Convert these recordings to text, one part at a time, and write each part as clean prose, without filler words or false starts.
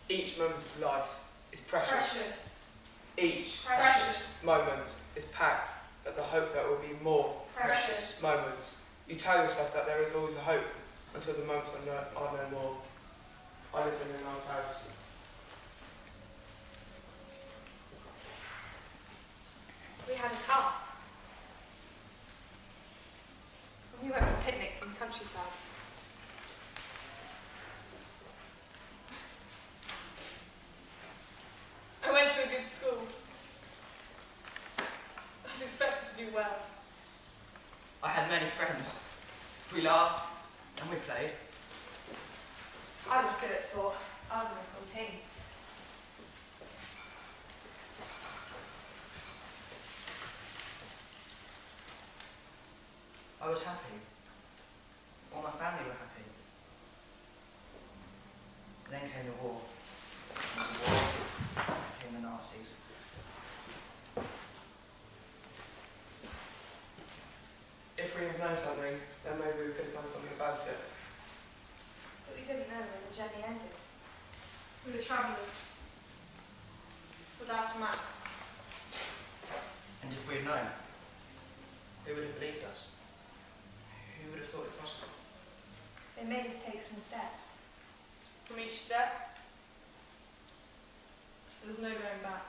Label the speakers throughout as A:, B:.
A: Each moment of life is precious. Each
B: Precious.
A: moment is packed with the hope that there will be more
B: Precious.
A: moments. You tell yourself that there is always a hope until the moments are no more. I live in a nice house.
B: We had a car. And we went for picnics in the countryside. I went to a good school. I was expected to do well.
C: I had many friends. We laughed and we played.
B: I was good at sport. I was in the school team.
C: I was happy. All my family were happy. Then came the war. And the war came the Nazis.
A: If we had known something, then maybe we could have done something about it.
B: But we didn't know when the journey ended.
D: We were travellers, without a map.
C: And if we had known, who would have believed us? Who would have thought it possible?
B: They made us take some steps.
D: From each step, there was no going back.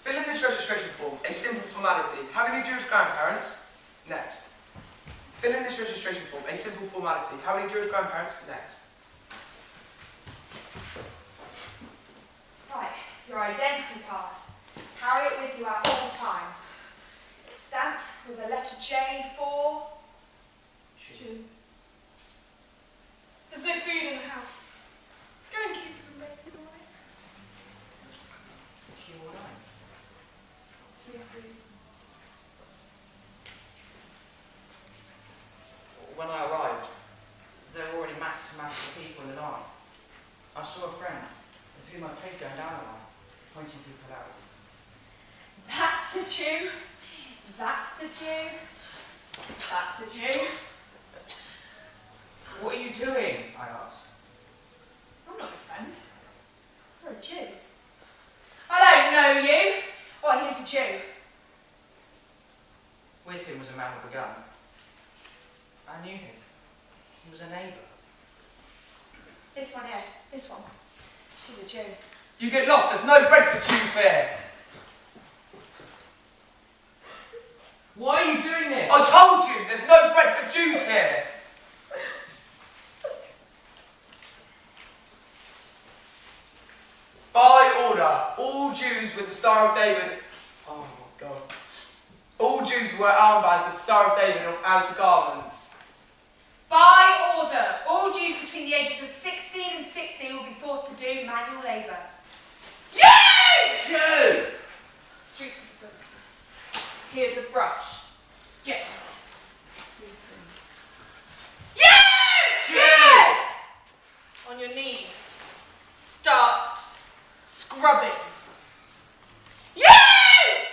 A: Fill in this registration form, a simple formality. Have any Jewish grandparents? Next. Fill in this registration form, a simple formality. How many Jewish grandparents? Next.
B: Right, your identity card. Carry it with you at all times. It's stamped with a letter J for...
D: Jew. There's no food in the house. Go and keep some bacon away.
C: You all right?
D: Yes, we.
C: When I arrived, there were already masses of people in the line. I saw a friend with whom I played going down the line, pointing people out.
B: That's a Jew. That's a Jew. That's a Jew.
C: What are you doing? I asked.
B: I'm not your friend. You're a Jew. I don't know you. Well, he's a Jew.
C: With him was a man with a gun. I knew him. He was a neighbour.
B: This one here. This one. She's a Jew.
A: You get lost, there's no bread for Jews here.
C: Why are you doing this?
A: I told you, there's no bread for Jews here. By order, all Jews with the Star of David. Oh my God. All Jews wear armbands with the Star of David on outer garments.
B: By order, all Jews between the ages of 16 and 60 will be forced to do manual labour. You!
C: Jew!
D: Streets of them. Here's a brush. Get it. Sweeping.
B: You! Jew!
D: On your knees. Start scrubbing.
B: You!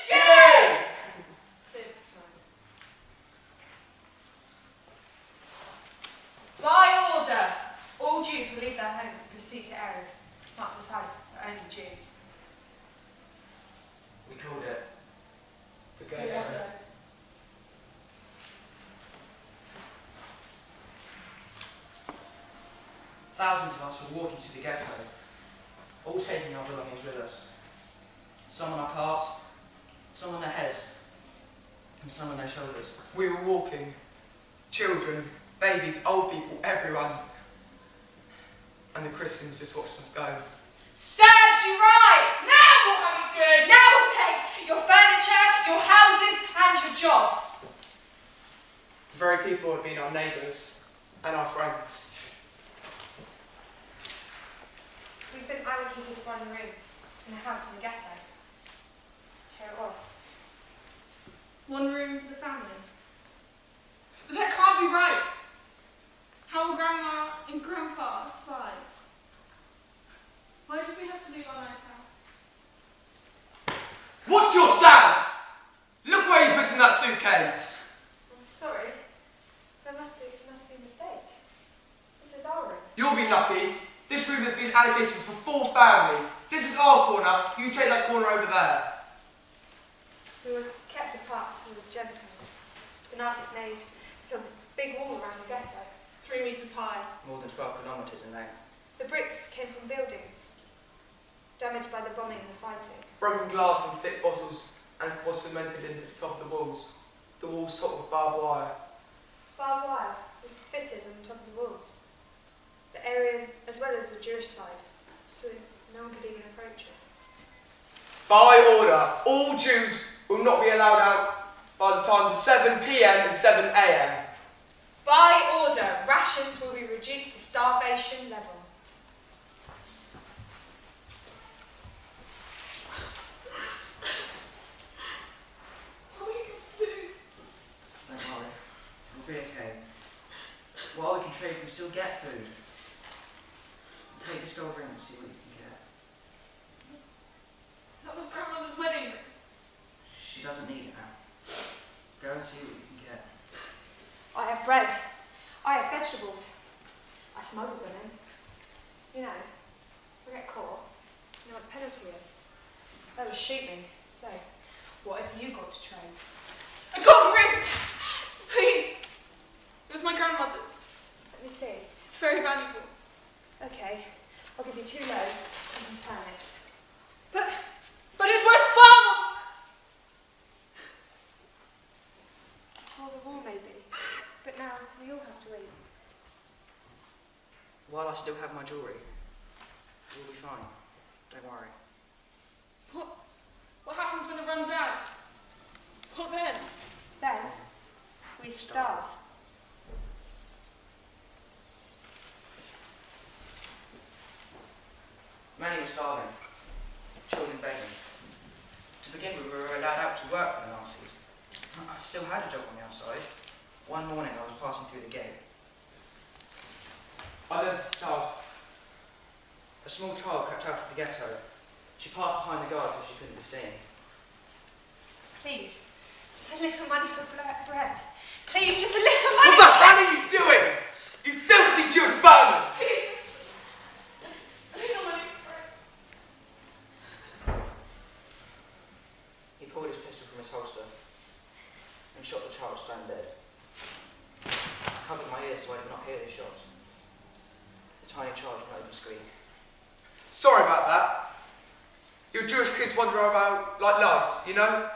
B: Jew!
D: This one.
B: By order, all Jews will leave their homes and proceed to areas not decided for only Jews.
C: We called it.
A: The
B: Who
A: ghetto.
B: was it?
C: Thousands of us were walking to the ghetto, all taking our belongings with us. Some on our carts, some on their heads, and some on their shoulders.
A: We were walking. Children, babies, old people, everyone. And the Christians just watched us go.
B: Serves you right! Now we'll have it good! Now we'll take your furniture, your houses, and your jobs.
A: The very people have been our neighbours and our friends.
B: We've been allocated one room in a house in the ghetto. Here it was.
D: One room for the family. But that can't be right. How will Grandma and Grandpa survive? Why did we have to leave our nice house?
A: Watch yourself! Look where you put in that suitcase!
B: I'm sorry. There must be a mistake. This is our room.
A: You'll be lucky. This room has been allocated for 4 families. This is our corner. You take that corner over there.
B: We were kept apart from the genitals. The Nazis made to build this big wall around the ghetto.
D: 3 meters high.
C: More than 12 kilometres in length.
B: The bricks came from buildings, damaged by the bombing and the fighting.
A: Broken glass from thick bottles and was cemented into the top of the walls. The walls topped with barbed wire.
B: Barbed wire was fitted on the top of the walls. The area as well as the Jewish side, so no one could even approach it.
A: By order, all Jews will not be allowed out by the times of 7 p.m. and 7 a.m.
B: By order, rations will be reduced to starvation level.
D: What are we going to do?
C: Don't worry, we'll be okay. While we can trade, we can still get food. Take this gold ring and see what you can get.
D: That was grandmother's wedding ring.
C: She doesn't need it now. Go and see what you can get.
B: I have bread. I have vegetables. I smuggle them in. You know, if I get caught, you know what the penalty is? They'll just shoot me. So, what have you got to trade?
D: A gold ring! Please! It was my grandmother's.
B: Let me see.
D: It's very valuable.
B: Okay, I'll give you 2 loaves and some turnips.
D: But it's worth far more than that!
B: For the war, maybe. But now we all have to eat.
C: While I still have my jewellery, we'll be fine. Don't worry.
D: What happens when it runs out? What then?
B: Then, we starve.
C: Many were starving. Children begging. To begin with, we were allowed out to work for the Nazis. I still had a job on the outside. One morning, I was passing through the gate. A small child crept out of the ghetto. She passed behind the guards so she couldn't be seen.
B: Please, just a little money for bread. Please, just a little money.
A: What the hell are you doing? You filthy Jewish vermin!
D: A little money for bread.
C: He pulled his pistol from his holster and shot the child stone dead. I covered my ears so I did not hear the shots. The tiny child did not even squeak.
A: Sorry about that. Your Jewish kids wander about like lice, you know?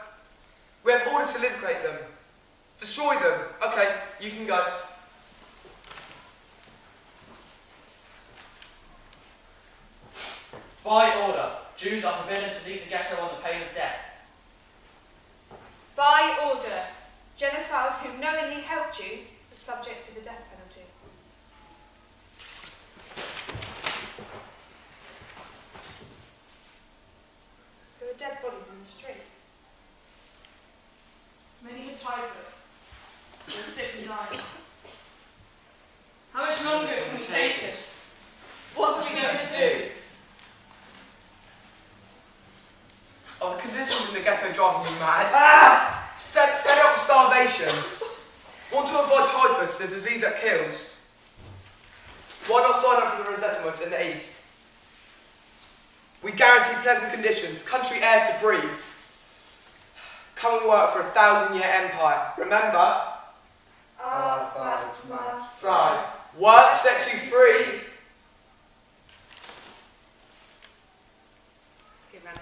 A: We have orders to liquidate them. Destroy them. Okay, you can go.
C: By order, Jews are forbidden to leave the ghetto on the pain of death.
B: By order, genocides who knowingly help Jews are subject to the death penalty. There were dead bodies in the streets.
D: Many had typhoid. They were sick and dying. How much longer can we take this? What are we going to do?
A: Are the conditions in the ghetto driving you mad? Fed up with starvation. Want to avoid typhus, the disease that kills? Why not sign up for the resettlement in the east? We guarantee pleasant conditions, country air to breathe. Come and work for a 1,000-year empire. Remember?
B: Arbeit, Macht,
A: Frei. Work sets you free.
B: Good man.